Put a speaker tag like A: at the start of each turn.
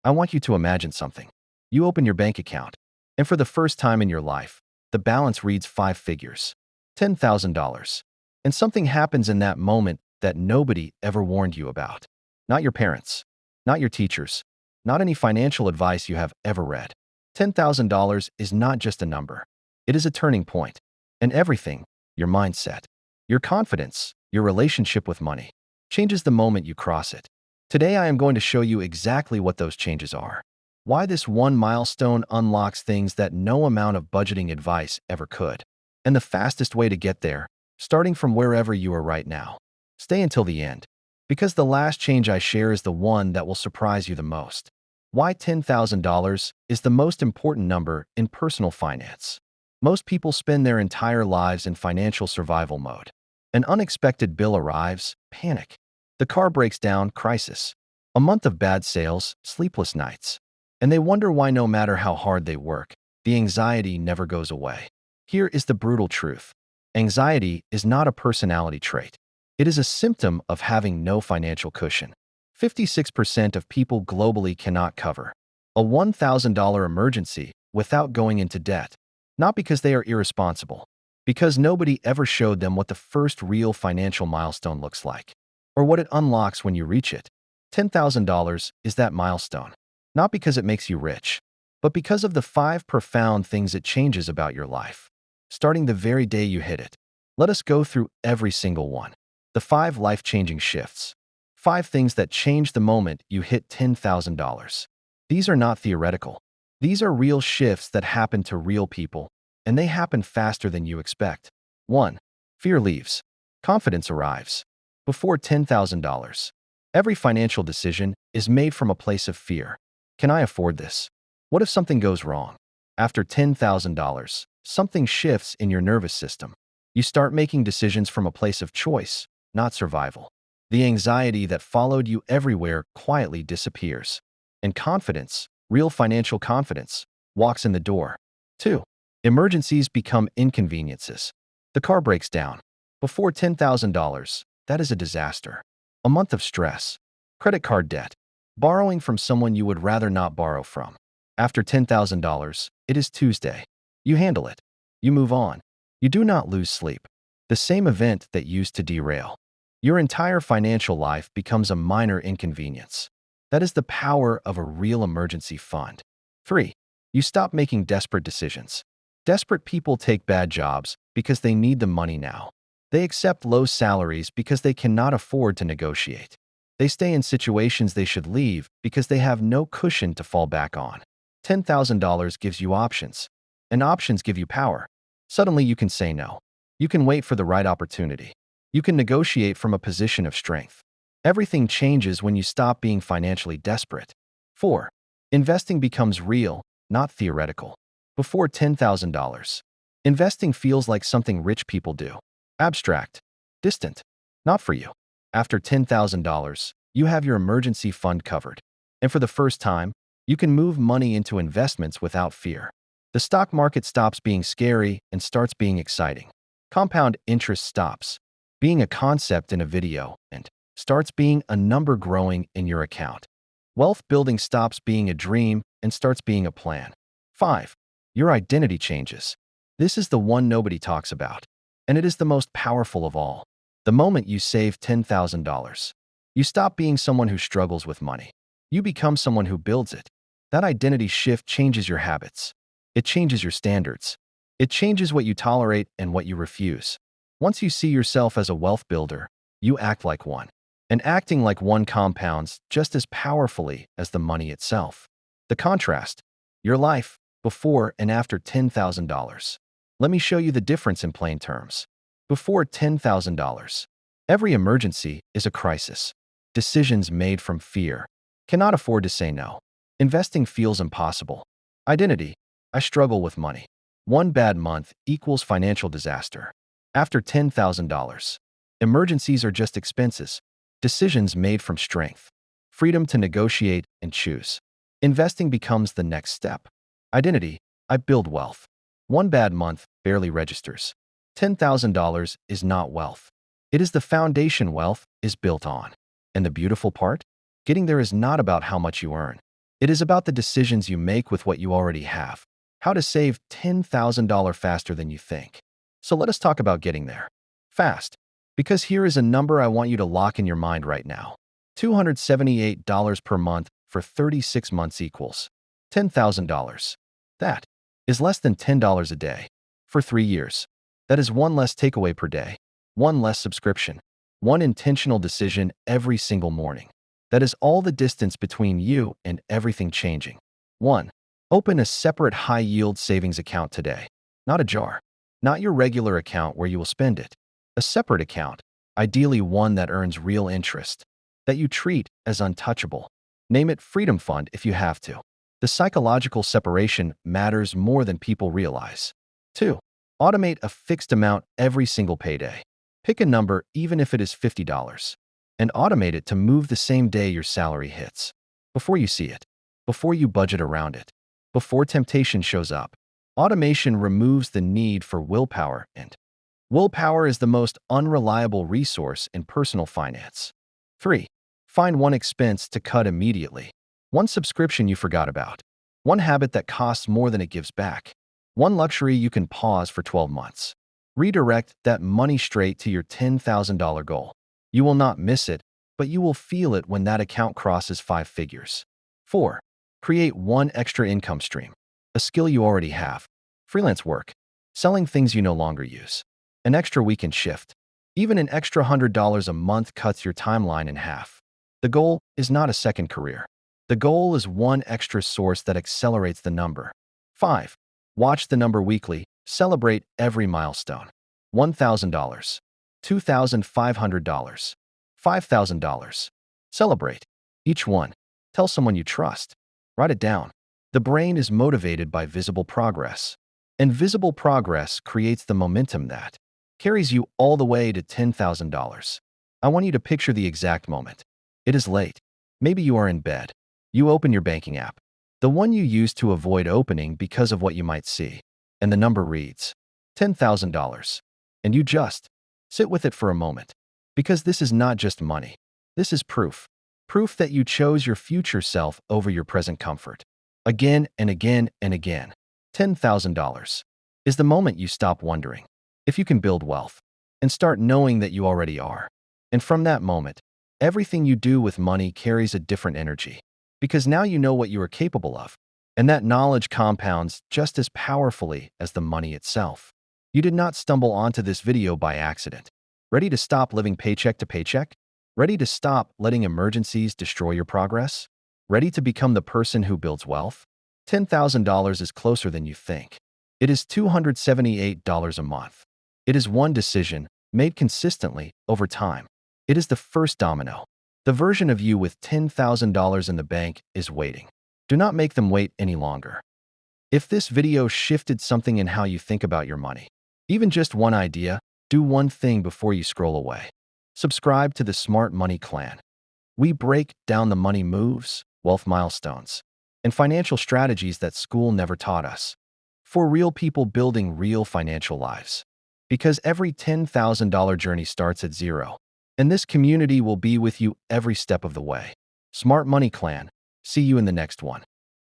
A: I want you to imagine something. You open your bank account, and for the first time in your life, the balance reads 5 figures, $10,000. And something happens in that moment that nobody ever warned you about. Not your parents, not your teachers, not any financial advice you have ever read. $10,000 is not just a number. It is a turning point. And everything, your mindset, your confidence, your relationship with money, changes the moment you cross it. Today, I am going to show you exactly what those changes are. Why this one milestone unlocks things that no amount of budgeting advice ever could. And the fastest way to get there, starting from wherever you are right now. Stay until the end, because the last change I share is the one that will surprise you the most. Why $10,000 is the most important number in personal finance. Most people spend their entire lives in financial survival mode. An unexpected bill arrives, panic. The car breaks down, crisis. A month of bad sales, sleepless nights. And they wonder why no matter how hard they work, the anxiety never goes away. Here is the brutal truth. Anxiety is not a personality trait. It is a symptom of having no financial cushion. 56% of people globally cannot cover a $1,000 emergency without going into debt. Not because they are irresponsible, because nobody ever showed them what the first real financial milestone looks like, or what it unlocks when you reach it. $10,000 is that milestone. Not because it makes you rich, but because of the 5 profound things it changes about your life. Starting the very day you hit it. Let us go through every single one. The 5 life-changing shifts. 5 things that change the moment you hit $10,000. These are not theoretical. These are real shifts that happen to real people, and they happen faster than you expect. 1. Fear leaves. Confidence arrives. Before $10,000. Every financial decision is made from a place of fear. Can I afford this? What if something goes wrong? After $10,000, something shifts in your nervous system. You start making decisions from a place of choice, not survival. The anxiety that followed you everywhere quietly disappears. And confidence, real financial confidence, walks in the door. 2. Emergencies become inconveniences. The car breaks down. Before $10,000, that is a disaster. A month of stress. Credit card debt. Borrowing from someone you would rather not borrow from. After $10,000, it is Tuesday. You handle it. You move on. You do not lose sleep. The same event that used to derail your entire financial life becomes a minor inconvenience. That is the power of a real emergency fund. 3. You stop making desperate decisions. Desperate people take bad jobs because they need the money now. They accept low salaries because they cannot afford to negotiate. They stay in situations they should leave because they have no cushion to fall back on. $10,000 gives you options, and options give you power. Suddenly you can say no. You can wait for the right opportunity. You can negotiate from a position of strength. Everything changes when you stop being financially desperate. 4. Investing becomes real, not theoretical. Before $10,000, investing feels like something rich people do. Abstract, distant, not for you. After $10,000, you have your emergency fund covered. And for the first time, you can move money into investments without fear. The stock market stops being scary and starts being exciting. Compound interest stops being a concept in a video and starts being a number growing in your account. Wealth building stops being a dream and starts being a plan. 5. Your identity changes. This is the one nobody talks about, and it is the most powerful of all. The moment you save $10,000, you stop being someone who struggles with money. You become someone who builds it. That identity shift changes your habits. It changes your standards. It changes what you tolerate and what you refuse. Once you see yourself as a wealth builder, you act like one. And acting like one compounds just as powerfully as the money itself. The contrast, your life before and after $10,000. Let me show you the difference in plain terms. Before $10,000, every emergency is a crisis. Decisions made from fear. Cannot afford to say no. Investing feels impossible. Identity, I struggle with money. One bad month equals financial disaster. After $10,000, emergencies are just expenses. Decisions made from strength. Freedom to negotiate and choose. Investing becomes the next step. Identity, I build wealth. One bad month barely registers. $10,000 is not wealth. It is the foundation wealth is built on. And the beautiful part? Getting there is not about how much you earn. It is about the decisions you make with what you already have. How to save $10,000 faster than you think. So let us talk about getting there fast. Because here is a number I want you to lock in your mind right now. $278 per month for 36 months equals $10,000. That is less than $10 a day. For 3 years, that is one less takeaway per day, one less subscription, one intentional decision every single morning. That is all the distance between you and everything changing. 1. Open a separate high-yield savings account today. Not a jar. Not your regular account where you will spend it. A separate account, ideally one that earns real interest, that you treat as untouchable. Name it Freedom Fund if you have to. The psychological separation matters more than people realize. 2. Automate a fixed amount every single payday. Pick a number even if it is $50, and automate it to move the same day your salary hits. Before you see it, before you budget around it, before temptation shows up. Automation removes the need for willpower, and willpower is the most unreliable resource in personal finance. 3. Find one expense to cut immediately. One subscription you forgot about. One habit that costs more than it gives back. One luxury you can pause for 12 months. Redirect that money straight to your $10,000 goal. You will not miss it, but you will feel it when that account crosses 5 figures. 4. Create one extra income stream. A skill you already have. Freelance work. Selling things you no longer use. An extra weekend shift. Even an extra $100 a month cuts your timeline in half. The goal is not a second career. The goal is one extra source that accelerates the number. 5. Watch the number weekly. Celebrate every milestone. $1,000. $2,500. $5,000. Celebrate each one. Tell someone you trust. Write it down. The brain is motivated by visible progress. And visible progress creates the momentum that carries you all the way to $10,000. I want you to picture the exact moment. It is late. Maybe you are in bed. You open your banking app, the one you use to avoid opening because of what you might see, and the number reads $10,000. And you just sit with it for a moment. Because this is not just money. This is proof. Proof that you chose your future self over your present comfort. Again and again and again. $10,000 is the moment you stop wondering if you can build wealth and start knowing that you already are. And from that moment, everything you do with money carries a different energy because now you know what you are capable of, and that knowledge compounds just as powerfully as the money itself. You did not stumble onto this video by accident. Ready to stop living paycheck to paycheck? Ready to stop letting emergencies destroy your progress? Ready to become the person who builds wealth? $10,000 is closer than you think. It is $278 a month. It is one decision made consistently over time. It is the first domino. The version of you with $10,000 in the bank is waiting. Do not make them wait any longer. If this video shifted something in how you think about your money, even just one idea, do one thing before you scroll away. Subscribe to the Smart Money Clan. We break down the money moves, wealth milestones, and financial strategies that school never taught us. For real people building real financial lives. Because every $10,000 journey starts at zero. And this community will be with you every step of the way. Smart Money Clan. See you in the next one.